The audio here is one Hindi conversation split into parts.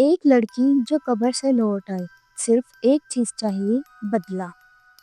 एक लड़की जो कब्र से लौट आई, सिर्फ एक चीज चाहिए, बदला।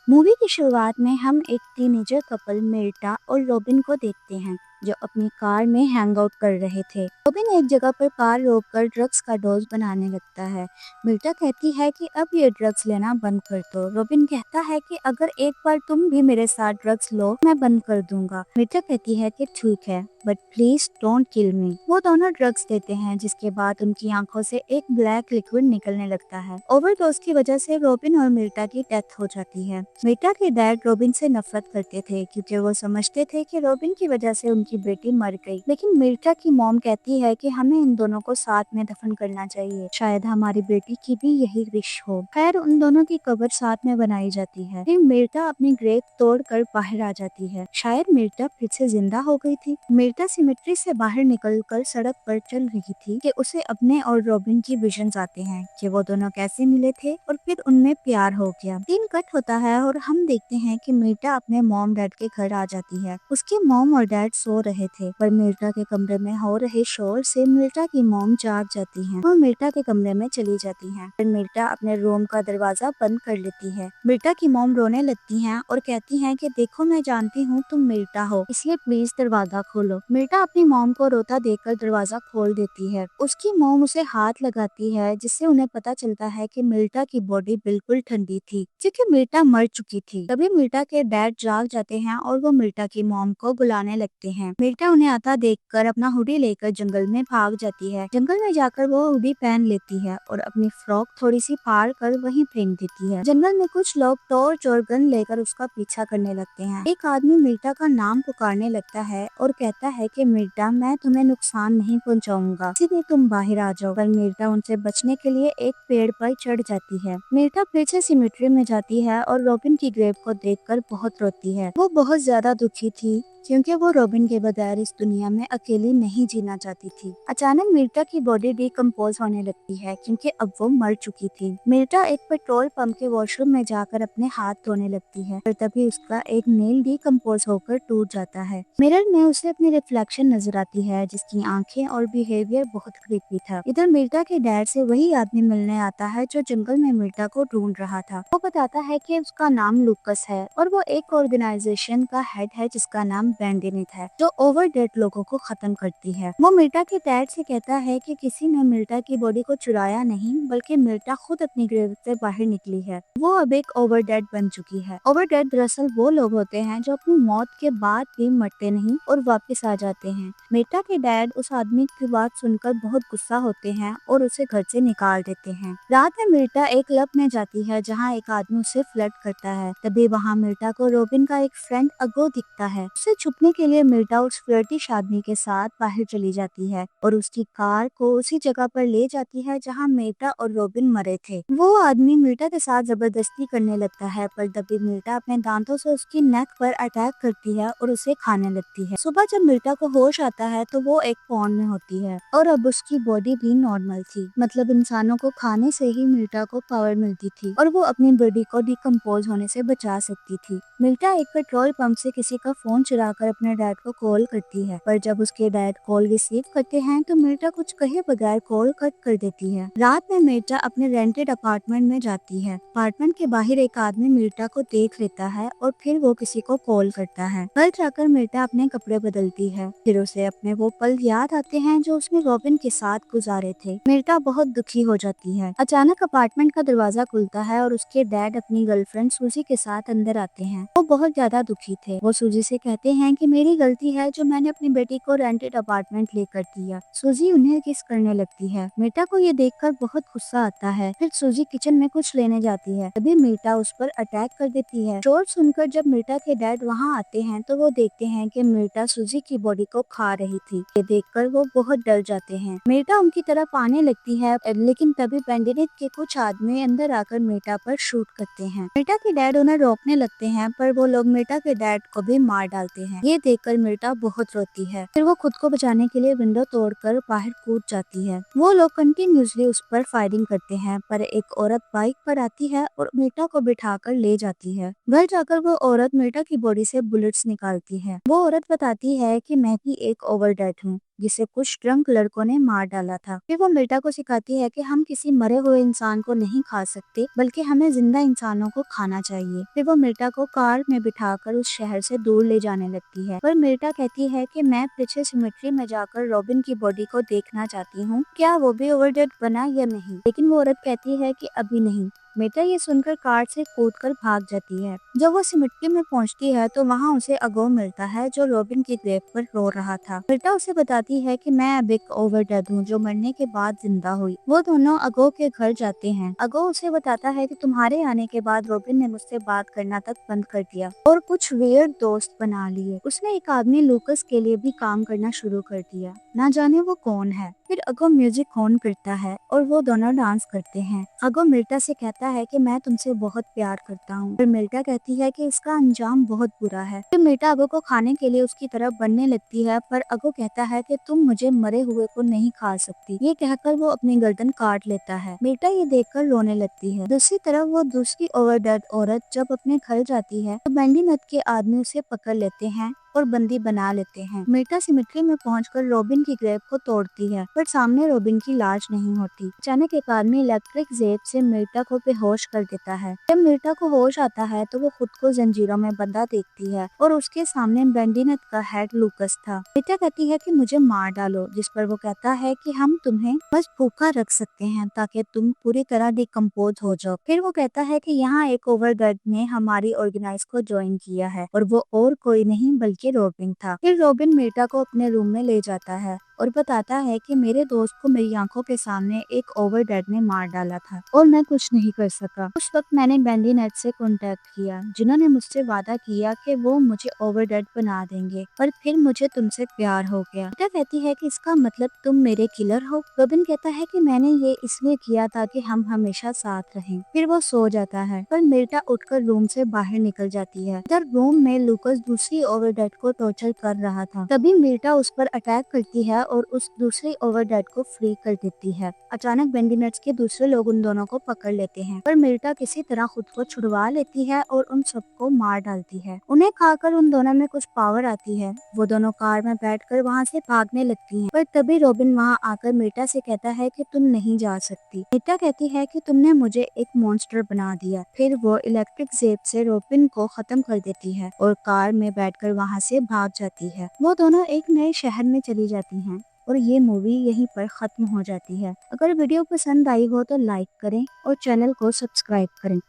मूवी की शुरुआत में हम एक टीनेजर कपल मिर्टा और रॉबिन को देखते हैं जो अपनी कार में हैंग आउट कर रहे थे। रॉबिन एक जगह पर कार रोककर ड्रग्स का डोज बनाने लगता है। मिर्टा कहती है कि अब ये ड्रग्स लेना बंद कर दो। रॉबिन कहता है कि अगर एक बार तुम भी मेरे साथ ड्रग्स लो मैं बंद कर दूंगा। मिर्टा कहती है कि ठीक है बट प्लीज डोंट किल मी। वो दोनों ड्रग्स देते हैं जिसके बाद उनकी आंखों से एक ब्लैक लिक्विड निकलने लगता है। ओवरडोज की वजह से रॉबिन और मिर्टा की डेथ हो जाती है। मिर्टा के डैड रॉबिन से नफरत करते थे क्योंकि वो समझते थे कि रॉबिन की वजह से उनकी बेटी मर गई। लेकिन मिर्टा की मॉम कहती है कि हमें इन दोनों को साथ में दफन करना चाहिए, शायद हमारी बेटी की भी यही विश हो। खैर उन दोनों की कब्र साथ में बनाई जाती है। फिर मिर्टा अपनी ग्रेव तोड़कर बाहर आ जाती है। शायद मिर्टा फिर से जिंदा हो गई थी। मिर्टा सिमेट्री से बाहर निकलकर सड़क पर चल रही थी कि उसे अपने और रॉबिन की विजन्स आते हैं कि वो दोनों कैसे मिले थे और फिर उनमें प्यार हो गया। सीन कट होता है और हम देखते हैं कि मिर्टा अपने मॉम डैड के घर आ जाती है। उसके मॉम और डैड सो रहे थे पर मिर्टा के कमरे में हो रहे शोर से मिर्टा की मॉम जाग जाती है और मिर्टा के कमरे में चली जाती है। फिर मिर्टा अपने रूम का दरवाजा बंद कर लेती है। मिर्टा की मॉम रोने लगती है और कहती है कि देखो मैं जानती हूँ तुम मिर्टा हो, इसलिए प्लीज दरवाजा खोलो। मिर्टा अपनी मॉम को रोता देखकर दरवाजा खोल देती है। उसकी मॉम उसे हाथ लगाती है जिससे उन्हें पता चलता है कि मिर्टा की बॉडी बिल्कुल ठंडी थी क्योंकि मिर्टा मर चुकी थी। तभी मिर्टा के डैड जाग जाते हैं और वो मिर्टा की मॉम को बुलाने लगते हैं। मिर्टा उन्हें आता देखकर अपना हुडी लेकर जंगल में भाग जाती है। जंगल में जाकर वो हुडी पहन लेती है और अपनी फ्रॉक थोड़ी सी फाड़ कर वहीं फेंक देती है। जंगल में कुछ लोग टॉर्च और गन लेकर उसका पीछा करने लगते हैं। एक आदमी मिर्टा का नाम पुकारने लगता है और कहता है कि मिर्टा मैं तुम्हें नुकसान नहीं पहुंचाऊंगा, सीधे तुम बाहर आ जाओ। पर मिर्टा उनसे बचने के लिए एक पेड़ पर चढ़ जाती है। मिर्टा फिर से सिमेट्री में जाती है और रॉबिन की ग्रेव को देखकर बहुत रोती है। वो बहुत ज्यादा दुखी थी क्योंकि वो रॉबिन के बगैर इस दुनिया में अकेली नहीं जीना चाहती थी। अचानक मिर्टा की बॉडी डिकम्पोज होने लगती है क्योंकि अब वो मर चुकी थी। मिर्टा एक पेट्रोल पंप के वॉशरूम में जाकर अपने हाथ धोने लगती है पर तभी उसका एक नेल डिकम्पोज होकर टूट जाता है। मिरर में उसे अपनी रिफ्लेक्शन नजर आती है जिसकी आंखें और बिहेवियर बहुत क्रीपी था। इधर मिर्टा के डैड से वही आदमी मिलने आता है जो जंगल में मिर्टा को ढूंढ रहा था। वो बताता है कि उसका नाम लुकस है और वो एक ऑर्गेनाइजेशन का हेड है जिसका नाम बैंडिनेट है जो ओवर डेड लोगों को खत्म करती है। वो मिर्टा के डैड से कहता है कि किसी ने मिर्टा की बॉडी को चुराया नहीं बल्कि मिर्टा खुद अपनी ग्रेव से बाहर निकली है। वो अब एक ओवर डेड बन चुकी है। ओवर डेड दरअसल वो लोग होते हैं जो अपनी मौत के बाद भी मरते नहीं और वापस आ जाते हैं। मिर्टा के डैड उस आदमी की बात सुनकर बहुत गुस्सा होते हैं और उसे घर से निकाल देते हैं। रात में मिर्टा एक क्लब में जाती है जहाँ एक आदमी उसे फ्लर्ट करता है। तभी वहाँ मिर्टा को रॉबिन का एक फ्रेंड अगो दिखता है। उसे छुपने के लिए मिर्टा उस फ्लर्टिश आदमी के साथ बाहर चली जाती है और उसकी कार को उसी जगह पर ले जाती है जहाँ मिर्टा और रॉबिन मरे थे। वो आदमी मिर्टा के साथ जबरदस्ती करने लगता है पर तभी मिर्टा अपने दांतों से उसकी नेक पर अटैक करती है और उसे खाने लगती है। सुबह जब मिर्टा को होश आता है तो वो एक पॉन्ड में होती है और अब उसकी बॉडी भी नॉर्मल थी। मतलब इंसानों को खाने से ही मिर्टा को पावर मिलती थी और वो अपनी बॉडी को डिकम्पोज होने से बचा सकती थी। मिर्टा एक पेट्रोल पंप से किसी का फोन चुराकर अपने डैड को कॉल करती है पर जब उसके डैड कॉल रिसीव करते हैं तो मिर्टा कुछ कहे बगैर कॉल कट कर देती है। रात में मिर्टा अपने रेंटेड अपार्टमेंट में जाती है। अपार्टमेंट के बाहर एक आदमी मिर्टा को देख लेता है और फिर वो किसी को कॉल करता है। घर जाकर मिर्टा अपने कपड़े बदलती है। फिर उसे अपने वो पल याद आते हैं जो उसने रॉबिन के साथ गुजारे थे। मिर्टा बहुत दुखी हो जाती है। अचानक अपार्टमेंट का दरवाजा खुलता है और उसके डैड अपनी गर्लफ्रेंड सूजी के साथ अंदर आते हैं। वो बहुत ज्यादा दुखी थे। वो सूजी से कहते हैं कि मेरी गलती है जो मैंने अपनी बेटी को रेंटेड अपार्टमेंट लेकर दिया। सूजी उन्हें किस करने लगती है। मिर्टा को ये देखकर बहुत गुस्सा आता है। फिर सूजी किचन में कुछ लेने जाती है तभी मिर्टा उस पर अटैक कर देती है। चोट सुनकर जब मिर्टा के डैड वहाँ आते हैं तो वो देखते हैं कि मिर्टा सूजी की बॉडी को खा रही थी। ये देखकर वो बहुत डर जाते हैं। मिर्टा उनकी तरफ आने लगती है लेकिन तभी बैंडिनेट के कुछ आदमी अंदर आकर मिर्टा पर शूट करते हैं। मिर्टा के डैड उन्हें रोकने लगते हैं पर वो लोग मिर्टा के डैड को भी मार डालते हैं। ये देखकर मिर्टा बहुत रोती है। फिर वो खुद को बचाने के लिए विंडो तोड़कर बाहर कूद जाती है। वो लोग कंटिन्यूसली उस पर फायरिंग करते हैं पर एक औरत बाइक पर आती है और मिर्टा को बिठाकर ले जाती है। घर जाकर वो औरत मिर्टा की बॉडी से बुलेट्स निकालती है। वो औरत बताती है कि मैं भी एक ओवर डेड हूँ जिसे कुछ ड्रंक लड़कों ने मार डाला था। फिर वो मिर्टा को सिखाती है कि हम किसी मरे हुए इंसान को नहीं खा सकते, बल्कि हमें जिंदा इंसानों को खाना चाहिए। फिर वो मिर्टा को कार में बिठाकर उस शहर से दूर ले जाने लगती है, पर मिर्टा कहती है कि मैं पीछे सिमेट्री में जाकर रॉबिन की बॉडी को देखना चाहती हूँ, क्या वो भी ओवरडेड बना या नहीं। लेकिन वो औरत कहती है कि अभी नहीं। मिर्टा ये सुनकर कार से कूदकर भाग जाती है। जब वो सिमटरी में पहुंचती है तो वहाँ उसे अगो मिलता है, जो रॉबिन की ग्रेव पर रो रहा था। मिर्टा उसे बताती है कि मैं अब एक ओवरडेड हूँ जो मरने के बाद जिंदा हुई। वो दोनों अगो के घर जाते हैं। अगो उसे बताता है कि तुम्हारे आने के बाद रॉबिन ने मुझसे बात करना तक बंद कर दिया और कुछ वियर्ड दोस्त बना लिए। उसने एक आदमी लूकस के लिए भी काम करना शुरू कर दिया, ना जाने वो कौन है। फिर अगो म्यूजिक ऑन करता है और वो दोनों डांस करते हैं। अगो मिर्टा से कहता है कि मैं तुमसे बहुत प्यार करता हूँ, फिर मिर्टा कहती है कि इसका अंजाम बहुत बुरा है। फिर मिर्टा अगो को खाने के लिए उसकी तरफ बढ़ने लगती है, पर अगो कहता है कि तुम मुझे मरे हुए को नहीं खा सकती। ये कहकर वो अपनी गर्दन काट लेता है। मिर्टा ये देखकर रोने लगती है। दूसरी तरफ वो दूसरी ओवरडेड औरत जब अपने घर जाती है तो बैंडी नट के आदमी उसे पकड़ लेते हैं और बंदी बना लेते हैं। मिर्टा सिमेट्री में पहुंचकर रॉबिन की ग्रेव को तोड़ती है, पर सामने रॉबिन की लाश नहीं होती। अचानक एक आदमी इलेक्ट्रिक जेब से मिर्टा को बेहोश कर देता है। जब मिर्टा को होश आता है तो वो खुद को जंजीरों में बंधा देखती है और उसके सामने बैंडीनेट का हेड लूकस था। मिर्टा कहती है कि मुझे मार डालो, जिस पर वो कहता है कि हम तुम्हें बस भूखा रख सकते हैं ताकि तुम पूरी तरह डिकम्पोज हो जाओ। फिर वो कहता है कि यहाँ एक ओवरगार्ड ने हमारी ऑर्गेनाइज को ज्वाइन किया है और वो और कोई नहीं बल्कि रॉबिन था। फिर रॉबिन मिर्टा को अपने रूम में ले जाता है और बताता है कि मेरे दोस्त को मेरी आंखों के सामने एक ओवरडेड ने मार डाला था और मैं कुछ नहीं कर सका। उस वक्त मैंने बैंडी नेट से कांटेक्ट किया, जिन्होंने मुझसे वादा किया कि वो मुझे ओवरडेड बना देंगे, पर फिर मुझे तुमसे प्यार हो गया। मिर्टा कहती है कि इसका मतलब तुम मेरे किलर हो। रॉबिन कहता है कि मैंने ये इसलिए किया ताकि हम हमेशा साथ रहें। फिर वो सो जाता है, पर मिर्टा उठकर रूम से बाहर निकल जाती है। इधर रूम में लूकस दूसरी ओवरडेड को टॉर्चर कर रहा था। तभी मिर्टा उस पर अटैक करती है और उस दूसरी ओवरडेड को फ्री कर देती है। अचानक बैंडीनेट्स के दूसरे लोग उन दोनों को पकड़ लेते हैं, पर मिर्टा किसी तरह खुद को छुड़वा लेती है और उन सबको मार डालती है। उन्हें खाकर उन दोनों में कुछ पावर आती है। वो दोनों कार में बैठकर वहाँ से भागने लगती हैं, पर तभी रॉबिन वहाँ आकर मिर्टा से कहता है कि तुम नहीं जा सकती। मिर्टा कहती है कि तुमने मुझे एक मॉन्स्टर बना दिया। फिर वो इलेक्ट्रिक जेब से रॉबिन को खत्म कर देती है और कार में बैठकर वहाँ से भाग जाती है। वो दोनों एक नए शहर में चली जाती हैं और ये मूवी यहीं पर खत्म हो जाती है। अगर वीडियो पसंद आई हो तो लाइक करें और चैनल को सब्सक्राइब करें।